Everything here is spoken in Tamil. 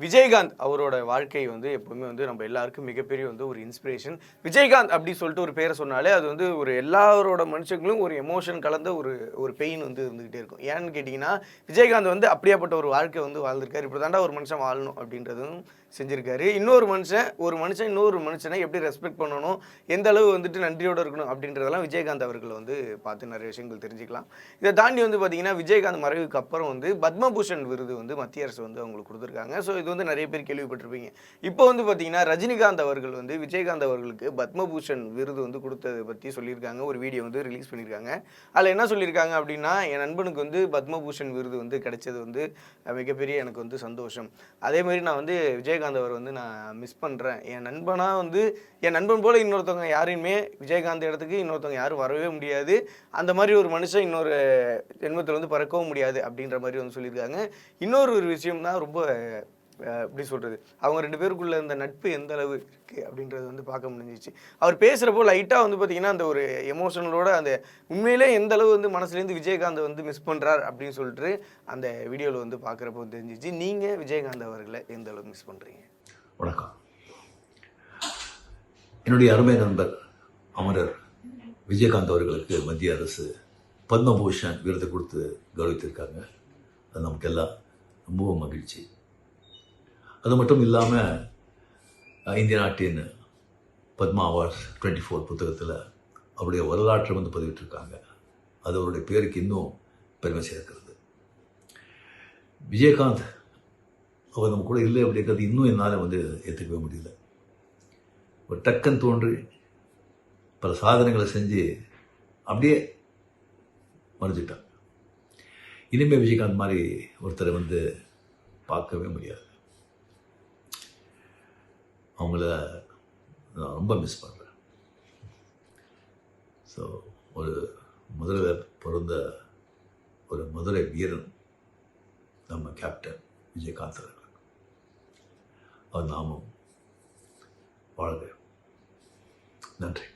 விஜயகாந்த் அவரோட வாழ்க்கை வந்து எப்பவுமே வந்து நம்ம எல்லாருக்கும் மிகப்பெரிய வந்து ஒரு இன்ஸ்பிரேஷன். விஜயகாந்த் அப்படி சொல்லிட்டு ஒரு பேரை சொன்னாலே அது வந்து ஒரு எல்லாரோட மனுஷங்களும் ஒரு எமோஷன் கலந்த ஒரு ஒரு பெயின் வந்து இருந்துகிட்டே இருக்கும். ஏன்னு கேட்டிங்கன்னா விஜயகாந்த் வந்து அப்படியாப்பட்ட ஒரு வாழ்க்கை வந்து வாழ்ந்திருக்காரு. இப்படி தாண்டா ஒரு மனுஷன் வாழணும் அப்படின்றதும் செஞ்சிருக்காரு. ஒரு மனுஷன் இன்னொரு மனுஷனை எப்படி ரெஸ்பெக்ட் பண்ணணும், எந்த அளவு வந்துட்டு நன்றியோடு இருக்கணும் அப்படின்றதெல்லாம் விஜயகாந்த் அவர்கள் வந்து பார்த்து நிறைய விஷயங்கள் தெரிஞ்சுக்கலாம். இதை தாண்டி வந்து பார்த்தீங்கன்னா விஜயகாந்த் மறைவுக்கு அப்புறம் வந்து பத்மபூஷன் விருது வந்து மத்திய அரசு வந்து அவங்களுக்கு கொடுத்துருக்காங்க. ஸோ இது வந்து நிறைய பேர் கேள்விப்பட்டிருப்பீங்க. இப்போ வந்து பார்த்தீங்கன்னா ரஜினிகாந்த் அவர்கள் வந்து விஜயகாந்த் அவர்களுக்கு பத்மபூஷன் விருது வந்து கொடுத்ததை பற்றி சொல்லியிருக்காங்க. ஒரு வீடியோ வந்து ரிலீஸ் பண்ணியிருக்காங்க. அதில் என்ன சொல்லியிருக்காங்க அப்படின்னா, என் நண்பனுக்கு வந்து பத்மபூஷன் விருது வந்து கிடைச்சது வந்து மிகப்பெரிய எனக்கு வந்து சந்தோஷம். அதே மாதிரி நான் வந்து விஜயகாந்த் அவர் வந்து நான் மிஸ் பண்ணுறேன். என் நண்பன் போல் இன்னொருத்தவங்க யாரையுமே விஜயகாந்த் இடத்துக்கு இன்னொருத்தவங்க யாரும் வரவே முடியாது. அந்த மாதிரி ஒரு மனுஷன் இன்னொரு ஜென்மத்தில் வந்து பறக்கவும் முடியாது அப்படின்ற மாதிரி வந்து சொல்லியிருக்காங்க. இன்னொரு ஒரு விஷயம் தான் ரொம்ப எப்படி சொல்கிறது, அவங்க 2 பேருக்குள்ள இருந்த நட்பு எந்த அளவு இருக்குது அப்படின்றது வந்து பார்க்க முடிஞ்சிச்சு. அவர் பேசுகிறப்போ லைட்டாக வந்து பார்த்திங்கன்னா அந்த ஒரு எமோஷனலோட அந்த உண்மையிலே எந்த அளவு வந்து மனசுலேருந்து விஜயகாந்த் வந்து மிஸ் பண்ணுறார் அப்படின்னு சொல்லிட்டு அந்த வீடியோவில் வந்து பார்க்குறப்போ தெரிஞ்சிச்சு. நீங்கள் விஜயகாந்த் அவர்களை எந்த அளவு மிஸ் பண்ணுறீங்க? வணக்கம். என்னுடைய அருமை நண்பர் அமரர் விஜயகாந்த் அவர்களுக்கு மத்திய அரசு பத்மபூஷன் விருது கொடுத்து கௌரவித்திருக்காங்க. அது நமக்கு எல்லாம் ரொம்பவும் மகிழ்ச்சி. அது மட்டும் இல்லாமல் இந்திய நாட்டின் பத்மா அவார்ட்ஸ் 24 புத்தகத்தில் அவருடைய வரலாற்றை வந்து பதிவிட்டிருக்காங்க. அது அவருடைய பேருக்கு இன்னும் பெருமை சேர்க்கிறது. விஜயகாந்த் அவர் நம்ம கூட இல்லை அப்படிங்கிறது இன்னும் என்னால் வந்து ஏற்றுக்கவே முடியல. ஒரு டக்குன்னு தோன்றி பல சாதனைகளை செஞ்சு அப்படியே மறைஞ்சிட்டாங்க. இனிமேல் விஜயகாந்த் மாதிரி ஒருத்தரை வந்து பார்க்கவே முடியாது. அவங்கள நான் ரொம்ப மிஸ் பண்ணுறேன். ஸோ ஒரு முதல்வர் பிறந்த ஒரு மதுரை வீரன் நம்ம கேப்டன் விஜயகாந்த் அவர்கள். அவர் நாமும் வாழ்க. நன்றி.